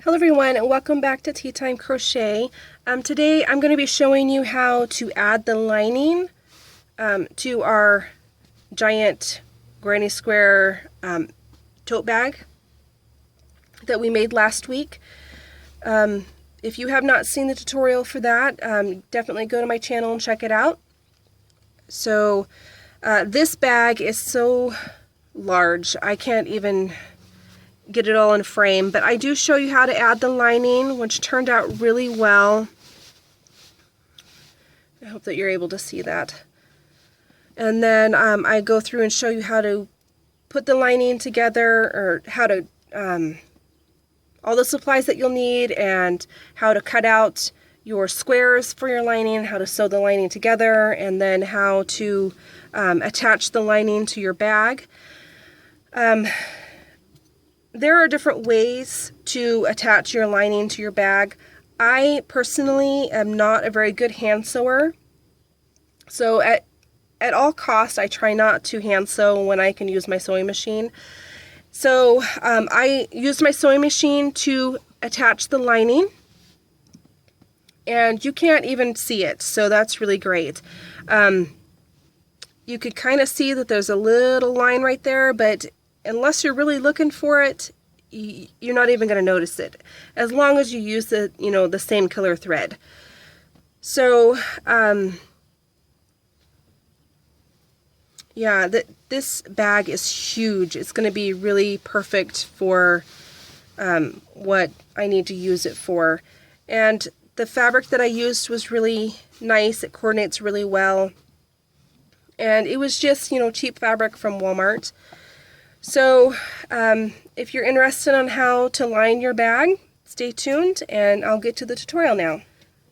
Hello everyone and welcome back to Tea Time Crochet. Today I'm going to be showing you how to add the lining to our giant granny square tote bag that we made last week. If you have not seen the tutorial for that, definitely go to my channel and check it out. So this bag is so large, I can't even get it all in frame, but I do show you how to add the lining, which turned out really well. I hope that you're able to see that. And then I go through and show you how to put the lining together, or how to all the supplies that you'll need, and how to cut out your squares for your lining, how to sew the lining together, and then how to attach the lining to your bag. There are different ways to attach your lining to your bag. I personally am not a very good hand sewer, so at all costs I try not to hand sew when I can use my sewing machine. So I use my sewing machine to attach the lining, and you can't even see it, so that's really great. You could kind of see that there's a little line right there, but unless you're really looking for it, you're not even going to notice it, as long as you use the same color thread. So yeah, this bag is huge. It's going to be really perfect for what I need to use it for. And the fabric that I used was really nice. It coordinates really well. And it was just, cheap fabric from Walmart. So if you're interested on how to line your bag, stay tuned and I'll get to the tutorial now.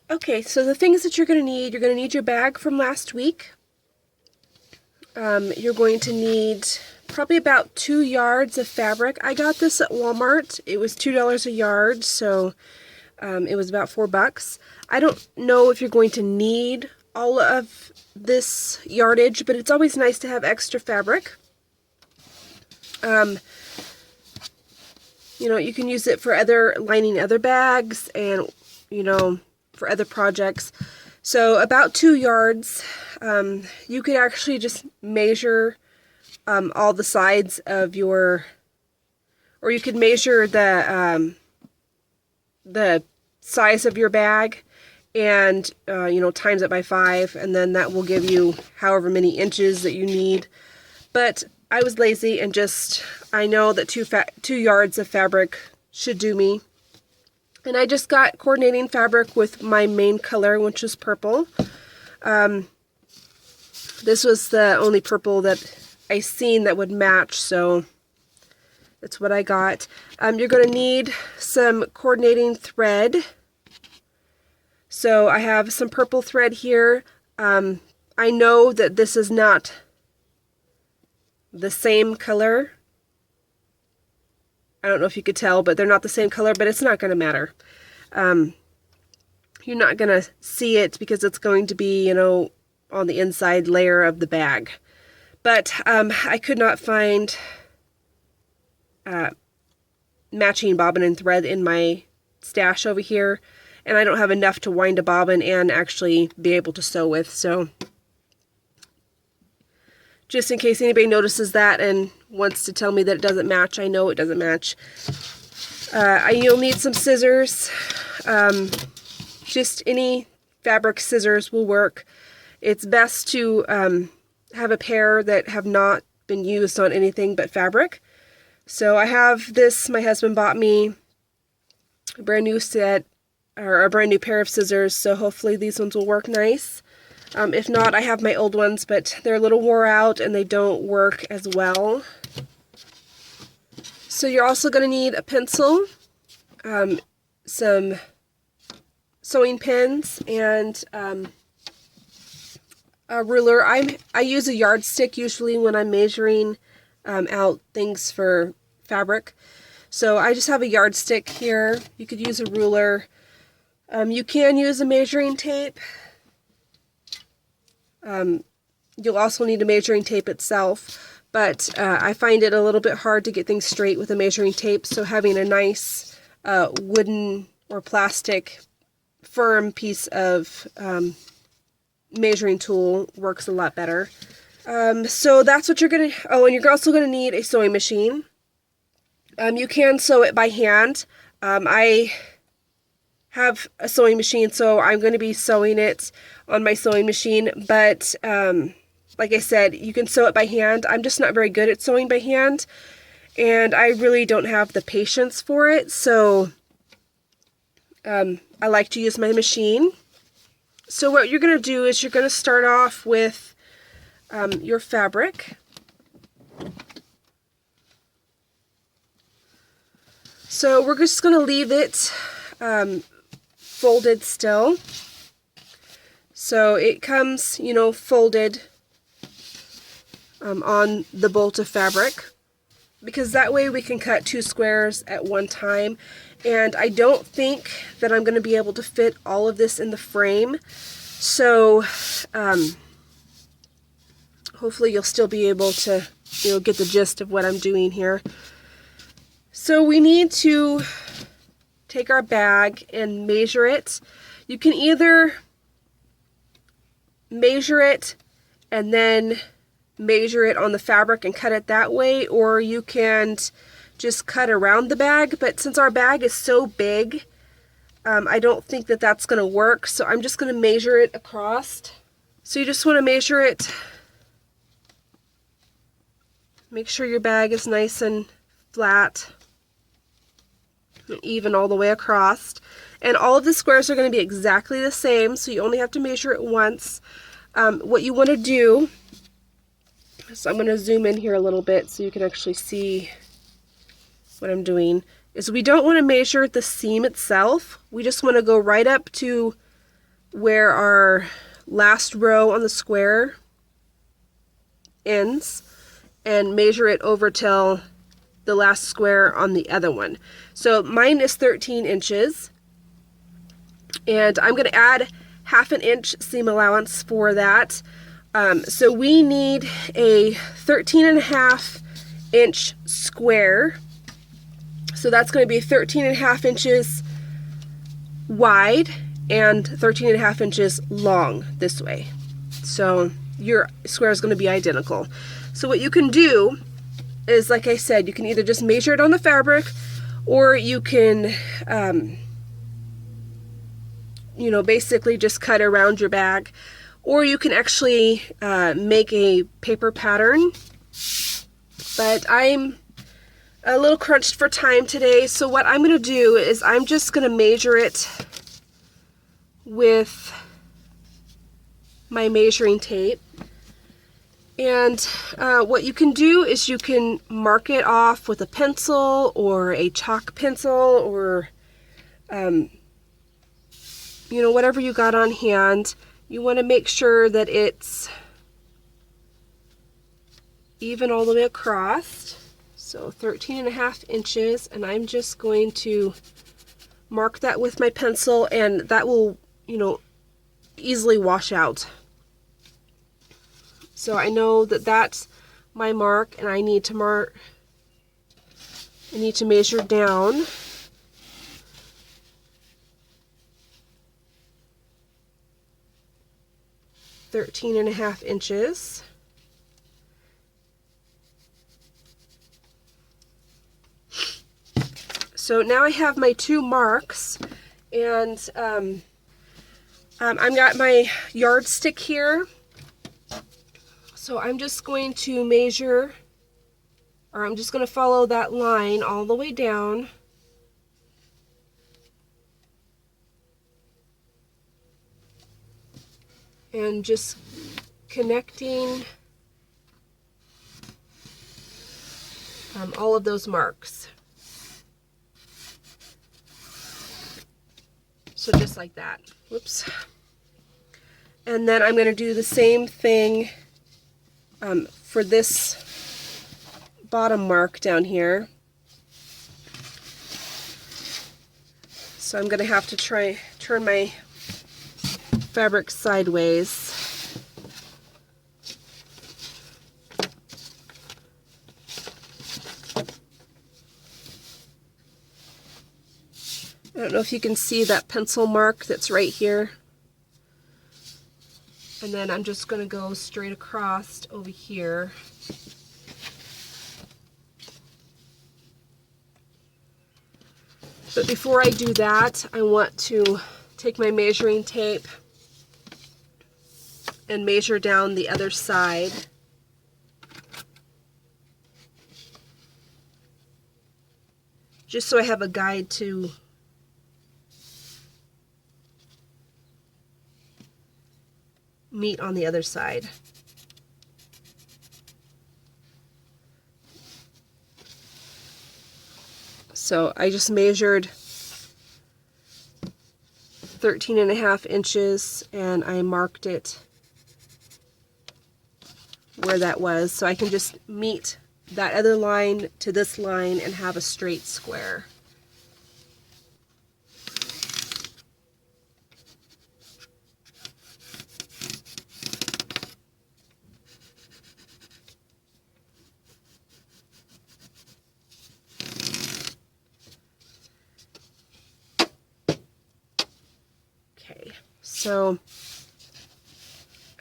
Okay, so the things that you're going to need your bag from last week. You're going to need probably about 2 yards of fabric. I got this at Walmart. It was $2 a yard, so it was about $4. I don't know if you're going to need all of this yardage, but it's always nice to have extra fabric. You can use it for lining other bags and, for other projects. So about 2 yards, you could actually just measure all the sides of or you could measure the size of your bag and, times it by 5, and then that will give you however many inches that you need. But I was lazy and I know that 2 yards of fabric should do me. And I just got coordinating fabric with my main color, which is purple. This was the only purple that I seen that would match, so that's what I got. You're going to need some coordinating thread. So I have some purple thread here. I know that this is not the same color. I don't know if you could tell, but they're not the same color, but it's not going to matter. You're not going to see it because it's going to be, on the inside layer of the bag. But I could not find matching bobbin and thread in my stash over here, and I don't have enough to wind a bobbin and actually be able to sew with, so just in case anybody notices that and wants to tell me that it doesn't match, I know it doesn't match. You'll need some scissors. Just any fabric scissors will work. It's best to have a pair that have not been used on anything but fabric. So I have this, my husband bought me a brand new set, or a brand new pair of scissors, so hopefully these ones will work nice. If not, I have my old ones, but they're a little wore out and they don't work as well. So you're also going to need a pencil, some sewing pins, and a ruler. I use a yardstick usually when I'm measuring out things for fabric. So I just have a yardstick here. You could use a ruler. You can use a measuring tape. You'll also need a measuring tape itself, but I find it a little bit hard to get things straight with a measuring tape, so having a nice wooden or plastic firm piece of measuring tool works a lot better. So that's what you're going to, oh, and you're also going to need a sewing machine. You can sew it by hand. I have a sewing machine, so I'm going to be sewing it on my sewing machine, but like I said, you can sew it by hand. I'm just not very good at sewing by hand, and I really don't have the patience for it, so I like to use my machine. So what you're going to do is you're going to start off with your fabric. So we're just going to leave it folded still. So it comes, you know, folded on the bolt of fabric, because that way we can cut 2 squares at one time. And I don't think that I'm going to be able to fit all of this in the frame. So hopefully you'll still be able to, you know, get the gist of what I'm doing here. So we need to take our bag and measure it. You can either measure it and then measure it on the fabric and cut it that way, or you can just cut around the bag. But since our bag is so big, I don't think that that's going to work, so I'm just going to measure it across. So you just want to measure it. Make sure your bag is nice and flat and even all the way across. And all of the squares are going to be exactly the same, so you only have to measure it once. What you want to do, so I'm going to zoom in here a little bit so you can actually see what I'm doing, is we don't want to measure the seam itself. We just want to go right up to where our last row on the square ends and measure it over till the last square on the other one. So mine is 13 inches, and I'm going to add 1/2 inch seam allowance for that. So we need a 13.5 inch square. So that's going to be 13.5 inches wide and 13.5 inches long this way. So your square is going to be identical. So what you can do is, like I said, you can either just measure it on the fabric, or you can, you know, basically just cut around your bag, or you can actually make a paper pattern. But I'm a little crunched for time today, so what I'm going to do is I'm just going to measure it with my measuring tape. And what you can do is you can mark it off with a pencil or a chalk pencil, or you know, whatever you got on hand. You want to make sure that it's even all the way across. So 13.5 inches, and I'm just going to mark that with my pencil, and that will, you know, easily wash out. So I know that that's my mark, and I need to measure down. .5 inches. So now I have my 2 marks, and I've got my yardstick here. So I'm just going to measure, or I'm just going to follow that line all the way down. And just connecting all of those marks. So just like that. Whoops. And then I'm going to do the same thing for this bottom mark down here. So I'm going to have to turn my fabric sideways. I don't know if you can see that pencil mark that's right here. And then I'm just going to go straight across over here. But before I do that, I want to take my measuring tape and measure down the other side. Just so I have a guide to meet on the other side. So I just measured 13.5 inches and I marked it where that was, so I can just meet that other line to this line and have a straight square. Okay, so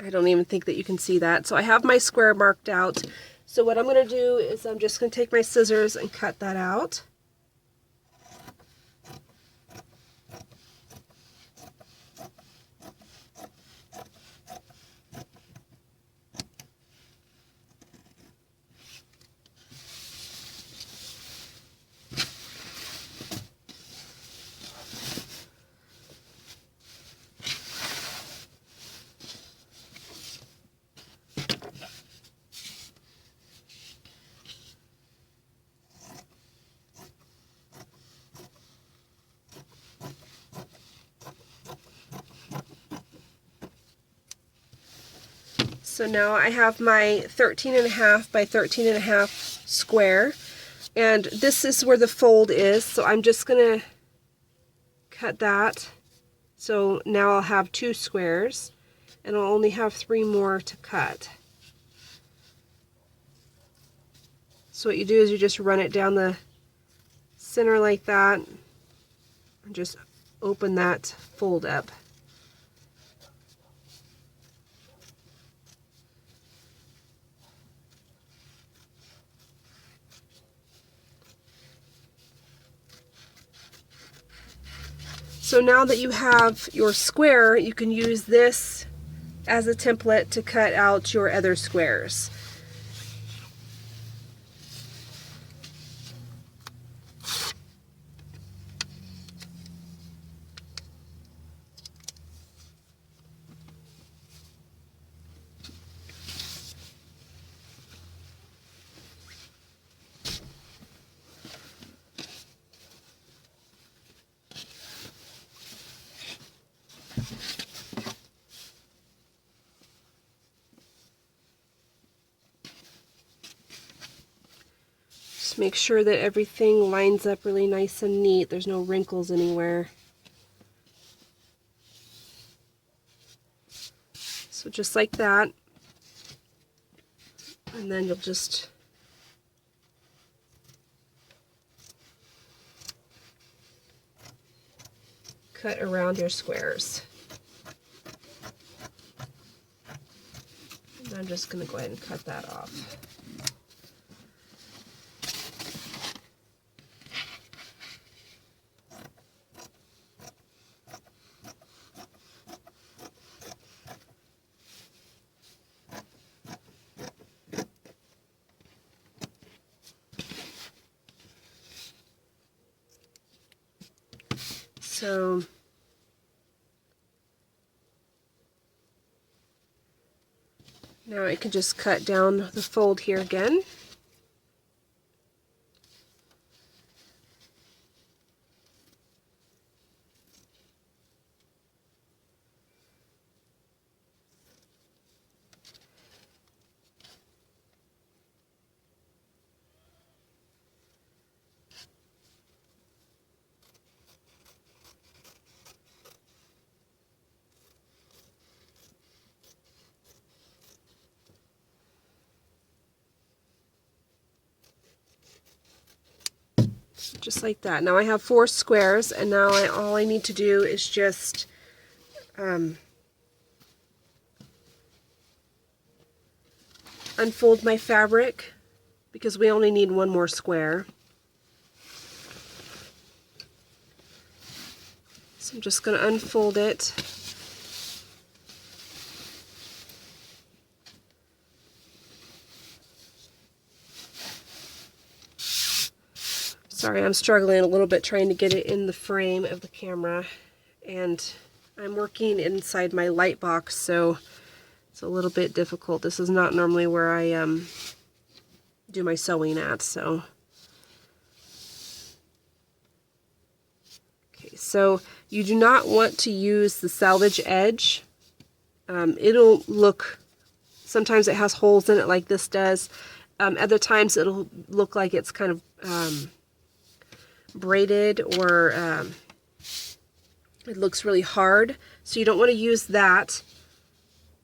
I don't even think that you can see that. So I have my square marked out. So what I'm going to do is I'm just going to take my scissors and cut that out. So now I have my 13.5 by 13.5 square, and this is where the fold is, so I'm just going to cut that. So now I'll have 2 squares, and I'll only have 3 more to cut. So what you do is you just run it down the center like that, and just open that fold up. So now that you have your square, you can use this as a template to cut out your other squares. Just make sure that everything lines up really nice and neat. There's no wrinkles anywhere. So just like that. And then you'll just cut around your squares. And I'm just going to go ahead and cut that off. So now I can just cut down the fold here again. just like that. Now I have 4 squares, and now all I need to do is just unfold my fabric, because we only need 1 more square. So I'm just going to unfold it. Sorry, I'm struggling a little bit trying to get it in the frame of the camera, and I'm working inside my light box, so it's a little bit difficult. This is not normally where I do my sewing at, so. Okay, so you do not want to use the selvage edge. It'll look, sometimes it has holes in it like this does. Other times it'll look like it's kind of braided, or it looks really hard. So you don't want to use that.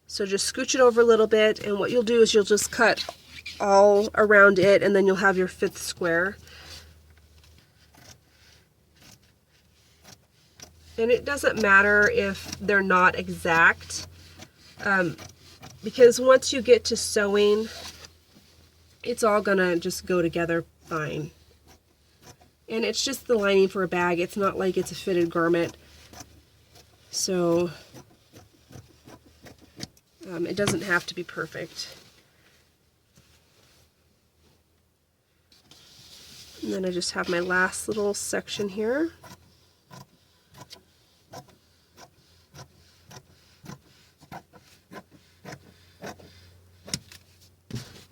So just scooch it over a little bit, and what you'll do is you'll just cut all around it, and then you'll have your 5th square. And it doesn't matter if they're not exact, because once you get to sewing, it's all gonna just go together fine. And it's just the lining for a bag. It's not like it's a fitted garment. So it doesn't have to be perfect. And then I just have my last little section here.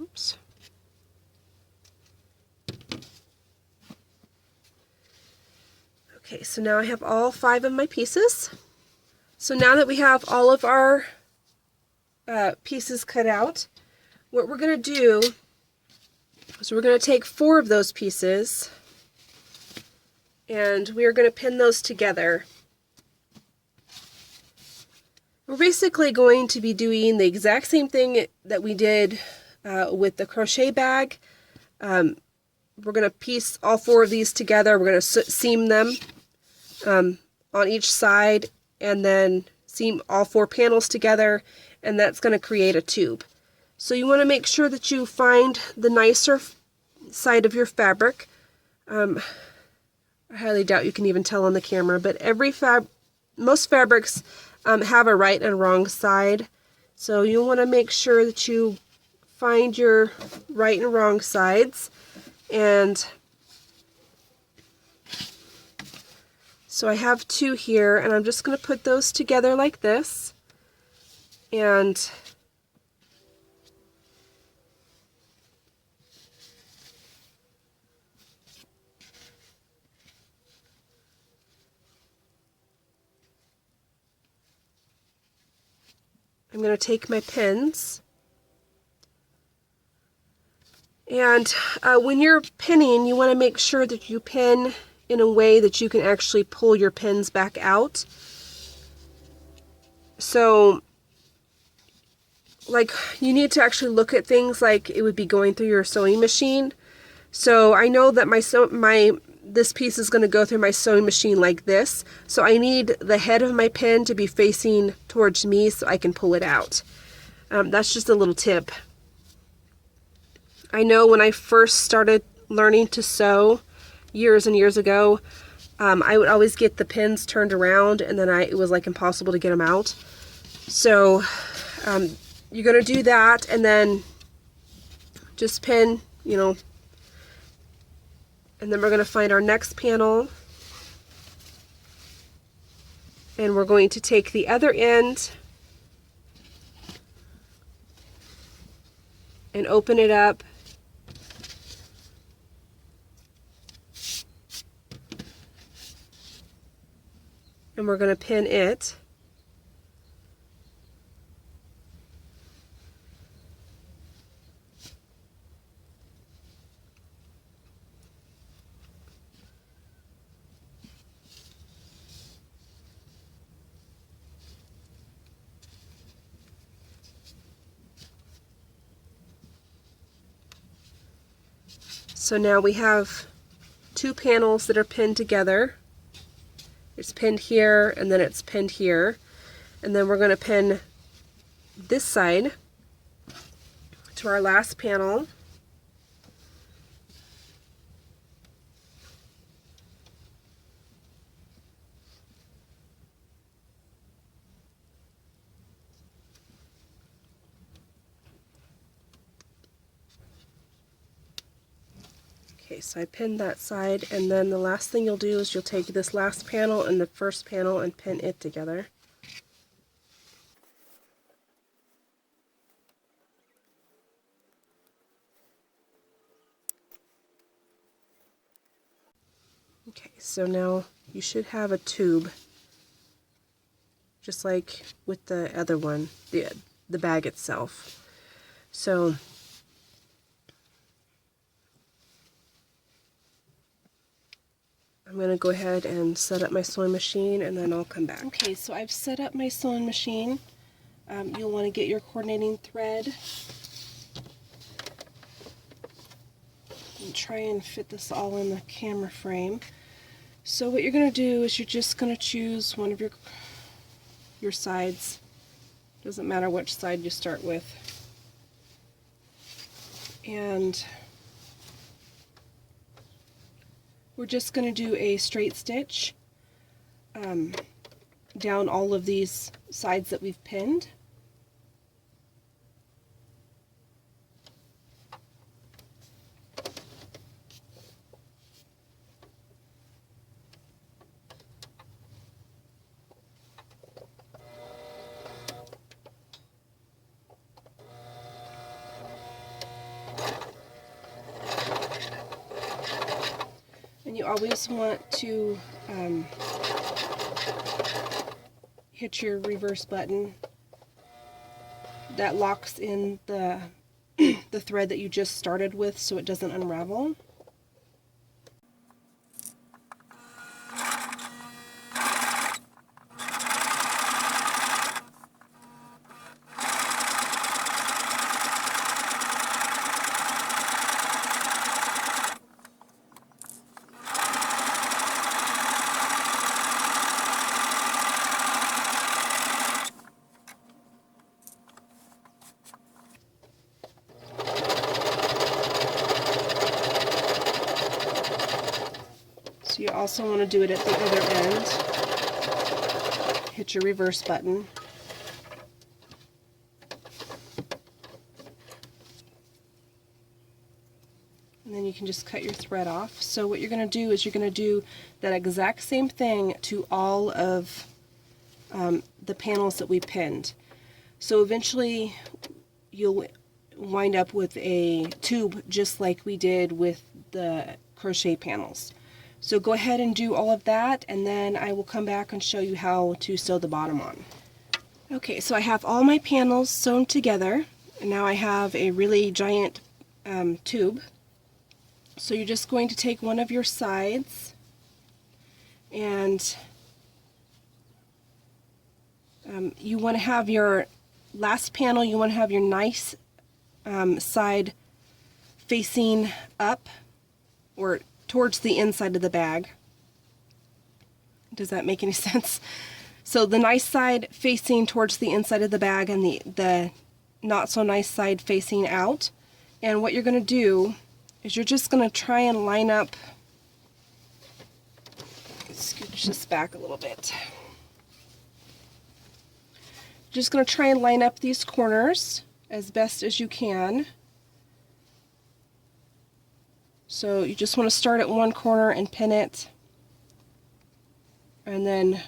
Oops. Okay, so now I have all 5 of my pieces. So now that we have all of our pieces cut out, what we're going to do is we're going to take 4 of those pieces, and we are going to pin those together. We're basically going to be doing the exact same thing that we did with the crochet bag. We're going to piece all 4 of these together. We're going to seam them on each side, and then seam all 4 panels together, and that's going to create a tube. So you want to make sure that you find the nicer side of your fabric. I highly doubt you can even tell on the camera, but most fabrics have a right and wrong side. So you want to make sure that you find your right and wrong sides. And so I have 2 here, and I'm just going to put those together like this. And I'm going to take my pins, and when you're pinning, you want to make sure that you pin in a way that you can actually pull your pins back out. So, like, you need to actually look at things like it would be going through your sewing machine. So I know that this piece is going to go through my sewing machine like this. So I need the head of my pin to be facing towards me so I can pull it out. That's just a little tip. I know when I first started learning to sew years and years ago, I would always get the pins turned around, and then it was like impossible to get them out. So you're going to do that, and then just pin, you know, and then we're going to find our next panel, and we're going to take the other end and open it up, and we're going to pin it. So now we have two panels that are pinned together. It's pinned here and then it's pinned here. And then we're going to pin this side to our last panel. Okay, so I pinned that side, and then the last thing you'll do is you'll take this last panel and the first panel and pin it together. Okay, so now you should have a tube, just like with the other one, the bag itself. So I'm going to go ahead and set up my sewing machine, and then I'll come back. Okay, so I've set up my sewing machine. You'll want to get your coordinating thread and try and fit this all in the camera frame. So what you're going to do is you're just going to choose one of your sides. Doesn't matter which side you start with. And we're just going to do a straight stitch down all of these sides that we've pinned. And you always want to hit your reverse button. That locks in the the thread that you just started with so it doesn't unravel. So you also want to do it at the other end. Hit your reverse button. And then you can just cut your thread off. So what you're going to do is you're going to do that exact same thing to all of the panels that we pinned. So eventually you'll wind up with a tube just like we did with the crochet panels. So go ahead and do all of that, and then I will come back and show you how to sew the bottom on. Okay, so I have all my panels sewn together, and now I have a really giant tube. So you're just going to take one of your sides and you want to have your last panel, you want to have your nice side facing up or towards the inside of the bag. Does that make any sense? So the nice side facing towards the inside of the bag and the not so nice side facing out. And what you're going to do is you're just going to try and line up, scooch this back a little bit. Just going to try and line up these corners as best as you can. So you just want to start at one corner and pin it, and then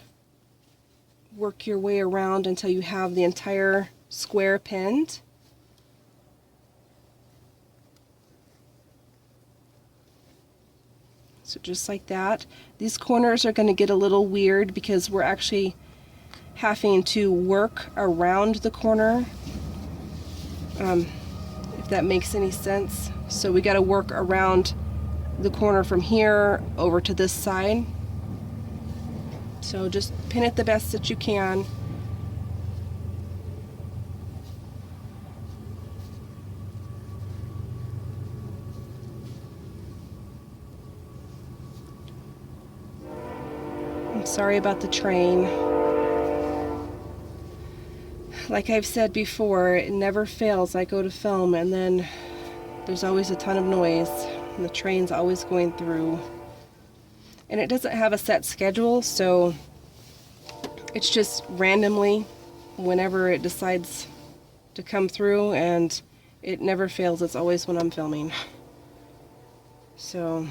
work your way around until you have the entire square pinned. So just like that. These corners are going to get a little weird because we're actually having to work around the corner, if that makes any sense. So we got to work around the corner from here over to this side. So just pin it the best that you can. Sorry about the train. Like I've said before, it never fails. I go to film and then there's always a ton of noise and the train's always going through. And it doesn't have a set schedule, so it's just randomly whenever it decides to come through, and it never fails. It's always when I'm filming. So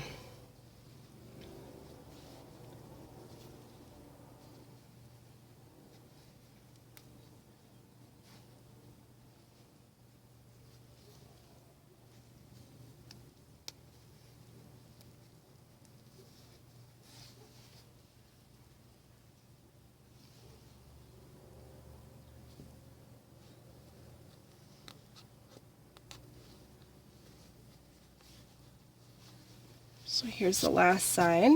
here's the last side.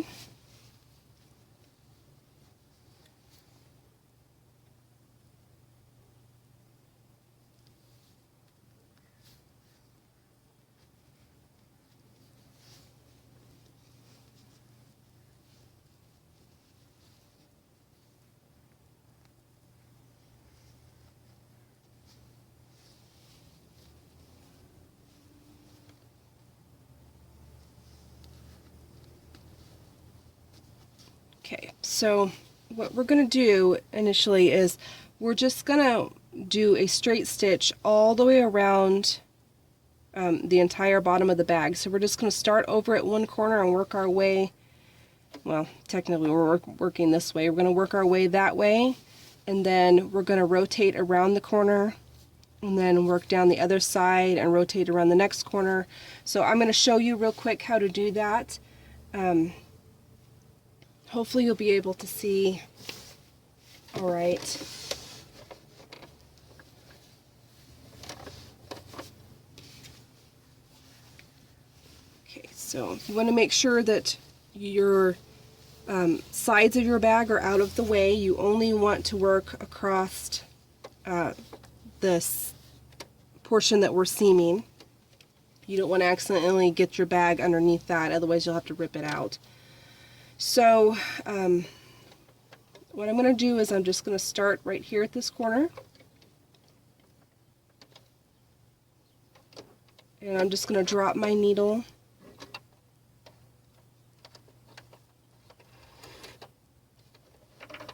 Okay, so what we're going to do initially is we're just going to do a straight stitch all the way around the entire bottom of the bag. So we're just going to start over at one corner and work our way, well, technically we're working this way. We're going to work our way that way, and then we're going to rotate around the corner and then work down the other side and rotate around the next corner. So I'm going to show you real quick how to do that. Hopefully you'll be able to see all right. Okay, so you want to make sure that your sides of your bag are out of the way. You only want to work across this portion that we're seaming. You don't want to accidentally get your bag underneath that, otherwise you'll have to rip it out. So what I'm going to do is I'm just going to start right here at this corner, and I'm just going to drop my needle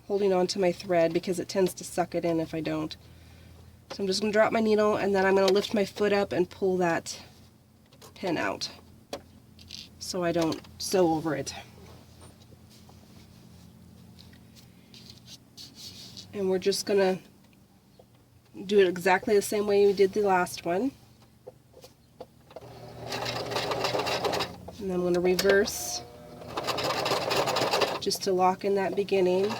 holding on to my thread because it tends to suck it in if I don't. So I'm just going to drop my needle, and then I'm going to lift my foot up and pull that pin out so I don't sew over it. And we're just going to do it exactly the same way we did the last one. And then I'm going to reverse just to lock in that beginning.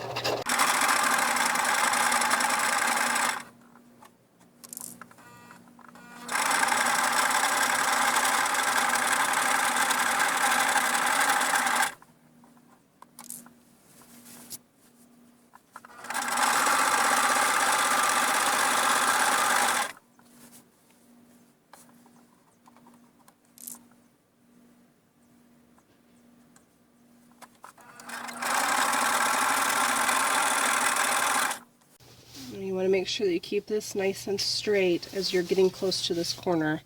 Make sure that you keep this nice and straight as you're getting close to this corner.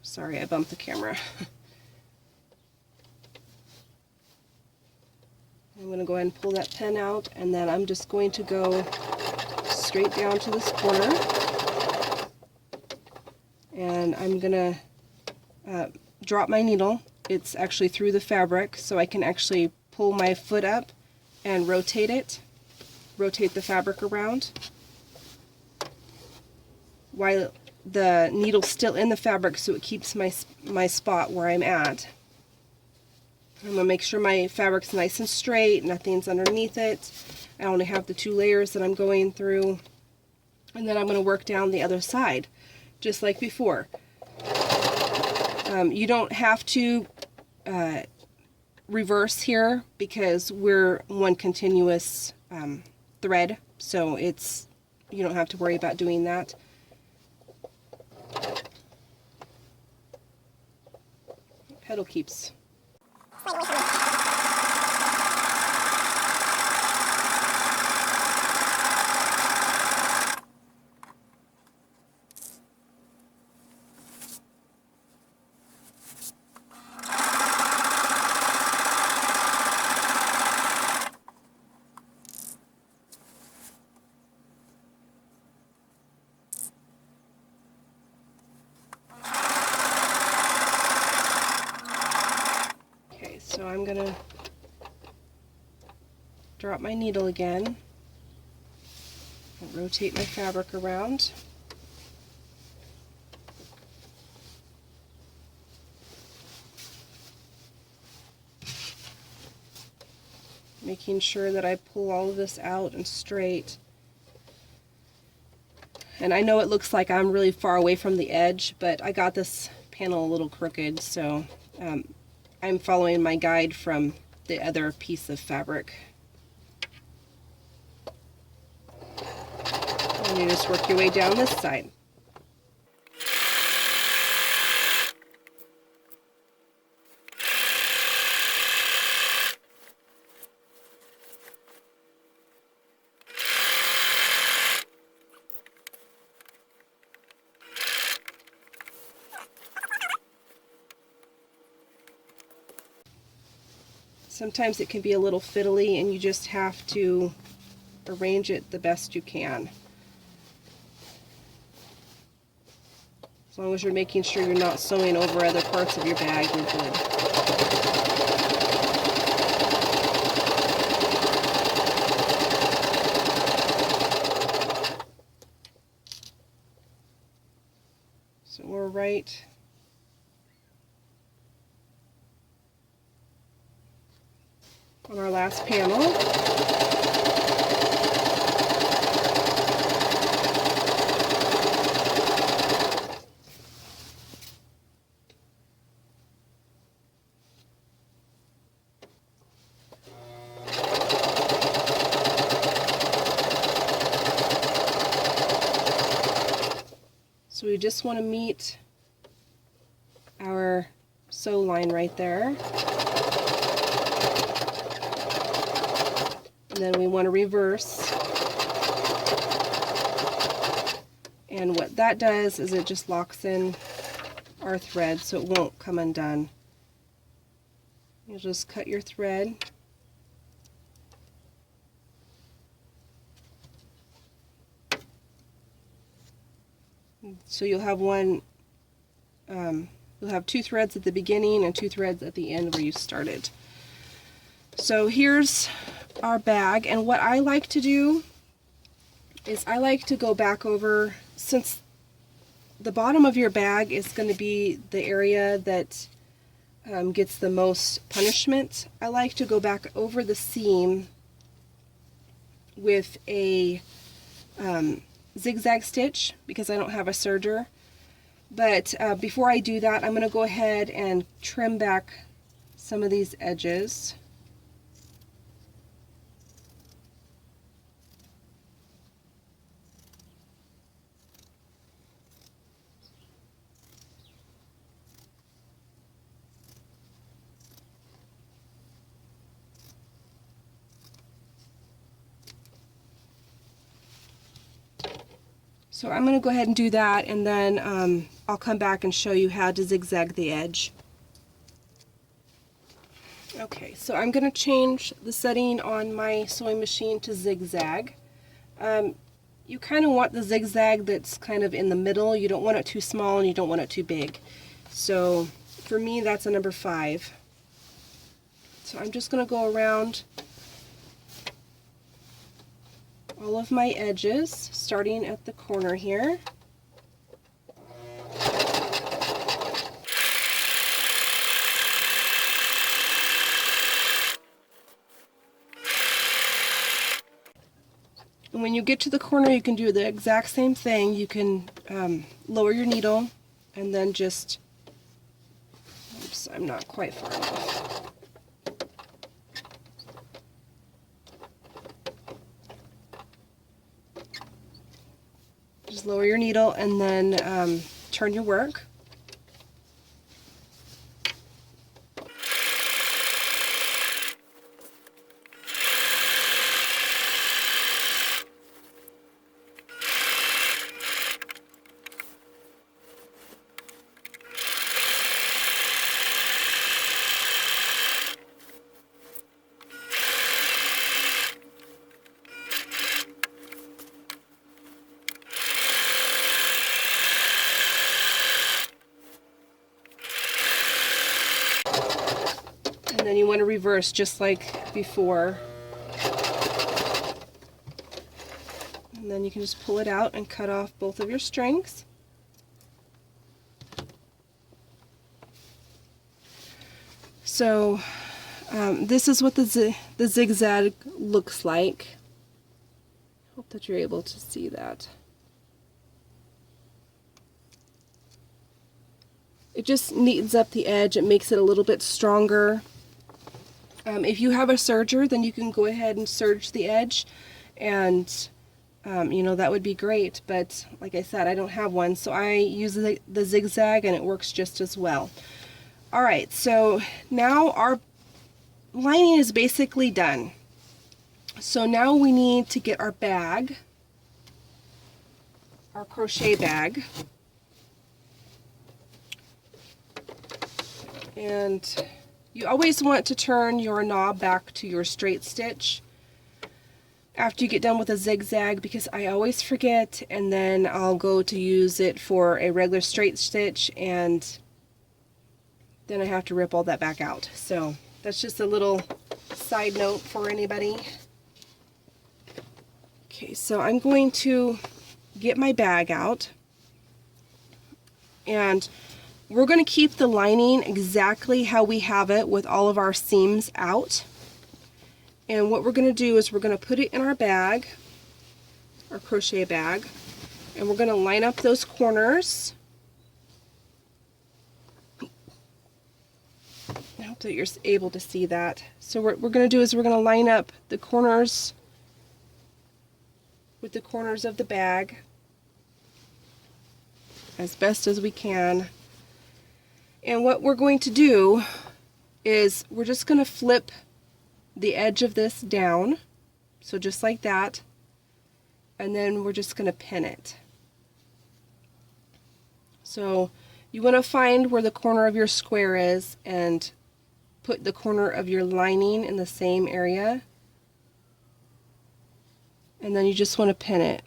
Sorry, I bumped the camera. I'm going to go ahead and pull that pin out, and then I'm just going to go straight down to this corner, and I'm going to drop my needle. It's actually through the fabric, so I can actually pull my foot up and rotate it, rotate the fabric around, while the needle's still in the fabric, so it keeps my spot where I'm at. I'm going to make sure my fabric's nice and straight, nothing's underneath it. I only have the 2 layers that I'm going through. And then I'm going to work down the other side, just like before. You don't have to reverse here because we're one continuous thread, so you don't have to worry about doing that. Pedal keeps. So I'm going to drop my needle again and rotate my fabric around. Making sure that I pull all of this out and straight. And I know it looks like I'm really far away from the edge, but I got this panel a little crooked, so I'm following my guide from the other piece of fabric. And you just work your way down this side. Sometimes it can be a little fiddly and you just have to arrange it the best you can. As long as you're making sure you're not sewing over other parts of your bag, you're good. So we're right on our last panel. So we just want to meet our sew line right there. And then we want to reverse. And what that does is it just locks in our thread so it won't come undone. You'll just cut your thread. So you'll have you'll have two threads at the beginning and two threads at the end where you started. So here's our bag, and what I like to do is I like to go back over, since the bottom of your bag is going to be the area that gets the most punishment. I like to go back over the seam with a zigzag stitch because I don't have a serger. But before I do that, I'm going to go ahead and trim back some of these edges. So I'm going to go ahead and do that, and then I'll come back and show you how to zigzag the edge. Okay, so I'm going to change the setting on my sewing machine to zigzag. You kind of want the zigzag that's kind of in the middle. You don't want it too small and you don't want it too big. So for me, that's a number 5. So I'm just going to go around all of my edges, starting at the corner here. And when you get to the corner, you can do the exact same thing. You can lower your needle and then just, oops, I'm not quite far enough. Just lower your needle and then turn your work. then you want to reverse just like before. And then you can just pull it out and cut off both of your strings. So this is what the zigzag looks like. Hope that you're able to see that. It just neatens up the edge. It makes it a little bit stronger. If you have a serger, then you can go ahead and serge the edge, and you know, that would be great. But like I said, I don't have one, so I use the zigzag, and it works just as well. Alright, so now our lining is basically done. So now we need to get our bag, our crochet bag. And you always want to turn your knob back to your straight stitch after you get done with a zigzag, because I always forget, and then I'll go to use it for a regular straight stitch, and then I have to rip all that back out. So that's just a little side note for anybody. Okay, so I'm going to get my bag out, and we're going to keep the lining exactly how we have it with all of our seams out. And what we're going to do is we're going to put it in our bag, our crochet bag, and we're going to line up those corners. I hope that you're able to see that. So what we're going to do is we're going to line up the corners with the corners of the bag as best as we can. And what we're going to do is we're just going to flip the edge of this down, so just like that, and then we're just going to pin it. So you want to find where the corner of your square is and put the corner of your lining in the same area, and then you just want to pin it.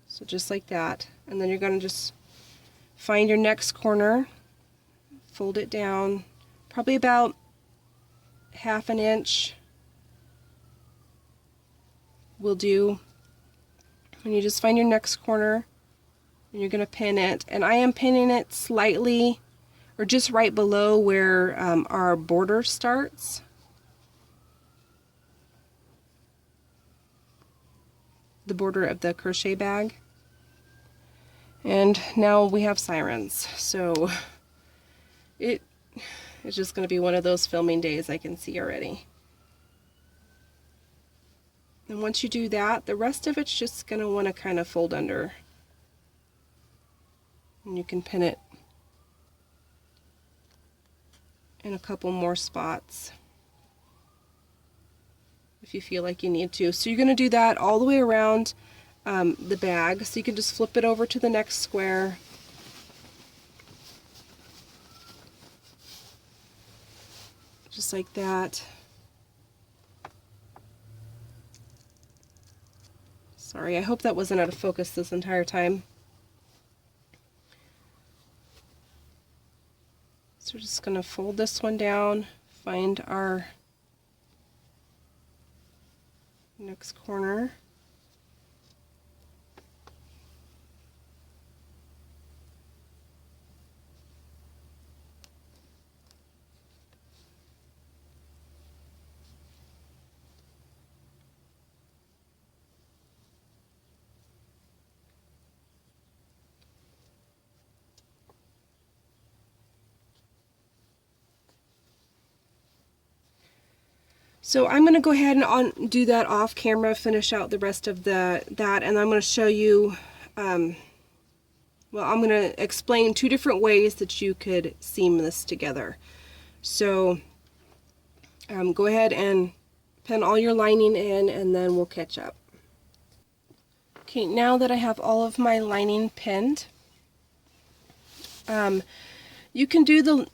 So just like that, and then you're going to just find your next corner, fold it down, probably about 1/2 inch will do, and you just find your next corner, and you're going to pin it. And I am pinning it slightly, or just right below where our border starts. The border of the crochet bag. And now we have sirens, so it's just going to be one of those filming days, I can see already. And once you do that, the rest of it's just going to want to kind of fold under. And you can pin it in a couple more spots if you feel like you need to. So you're going to do that all the way around the bag, so you can just flip it over to the next square. Just like that. Sorry, I hope that wasn't out of focus this entire time. So we're just going to fold this one down, find our next corner. So I'm going to go ahead and do that off camera, finish out the rest of that, and I'm going to show you, well, I'm going to explain 2 different ways that you could seam this together. So go ahead and pin all your lining in, and then we'll catch up. Okay, now that I have all of my lining pinned, you can do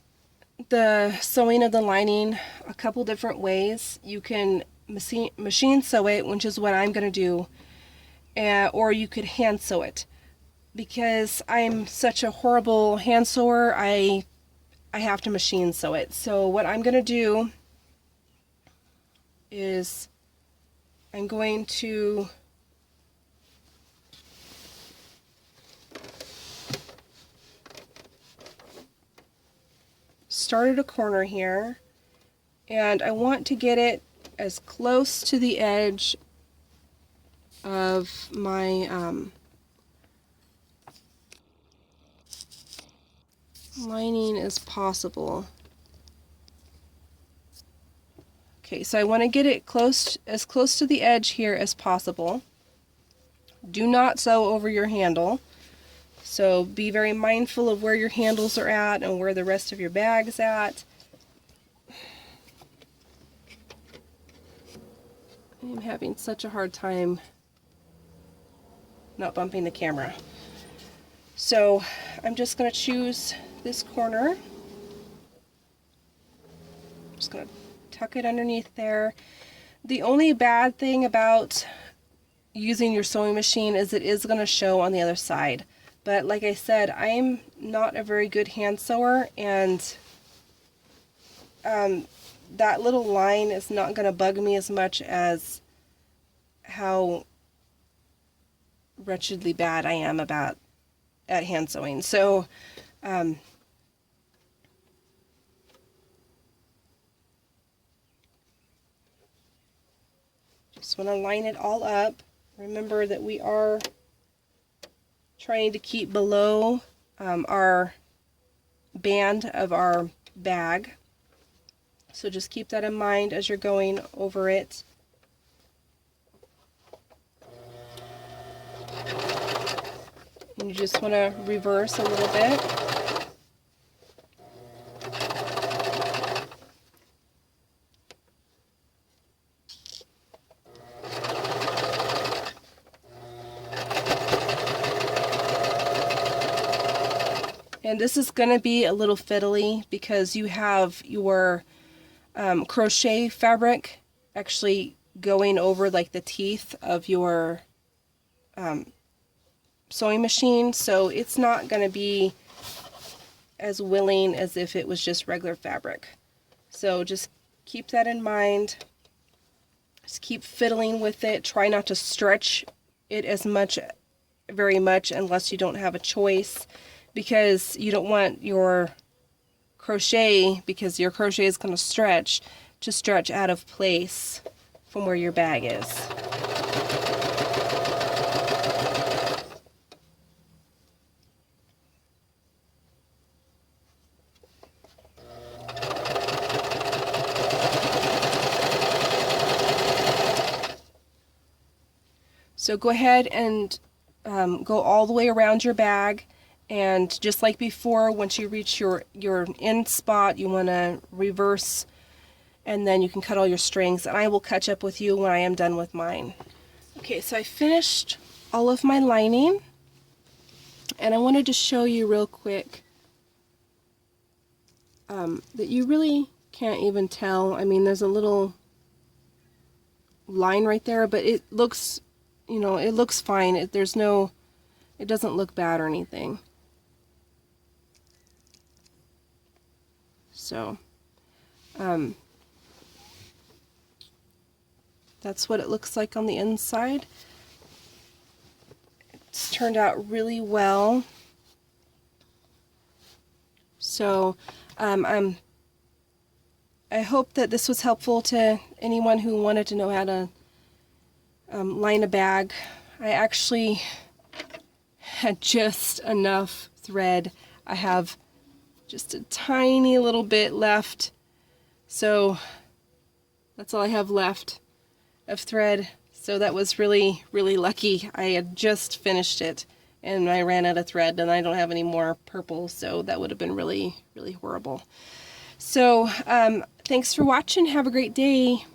the sewing of the lining a couple different ways. You can machine sew it, which is what I'm going to do, or you could hand sew it. Because I'm such a horrible hand sewer, I have to machine sew it. So what I'm going to do is I'm going to start at a corner here, and I want to get it as close to the edge of my lining as possible. Okay, so I want to get it as close to the edge here as possible. Do not sew over your handle. So be very mindful of where your handles are at and where the rest of your bag is at. I'm having such a hard time not bumping the camera. So I'm just going to choose this corner. I'm just going to tuck it underneath there. The only bad thing about using your sewing machine is it is going to show on the other side. But like I said, I'm not a very good hand sewer, and that little line is not going to bug me as much as how wretchedly bad I am at hand sewing. So just want to line it all up. Remember that we are trying to keep below our band of our bag. So just keep that in mind as you're going over it. And you just want to reverse a little bit. And this is going to be a little fiddly because you have your crochet fabric actually going over like the teeth of your sewing machine, so it's not going to be as willing as if it was just regular fabric. So just keep that in mind. Just keep fiddling with it. Try not to stretch it very much unless you don't have a choice, because you don't want your crochet, because your crochet is going to stretch out of place from where your bag is. So go ahead and go all the way around your bag, and just like before, once you reach your end spot, you want to reverse, and then you can cut all your strings, and I will catch up with you when I am done with mine. Okay, so I finished all of my lining, and I wanted to show you real quick that you really can't even tell. I mean, there's a little line right there, but it looks, you know, it looks fine. It doesn't look bad or anything. So, that's what it looks like on the inside. It's turned out really well. So, I hope that this was helpful to anyone who wanted to know how to line a bag. I actually had just enough thread. I have just a tiny little bit left, so that's all I have left of thread. So that was really, really lucky. I had just finished it and I ran out of thread, and I don't have any more purple, so that would have been really, really horrible. So thanks for watching. Have a great day.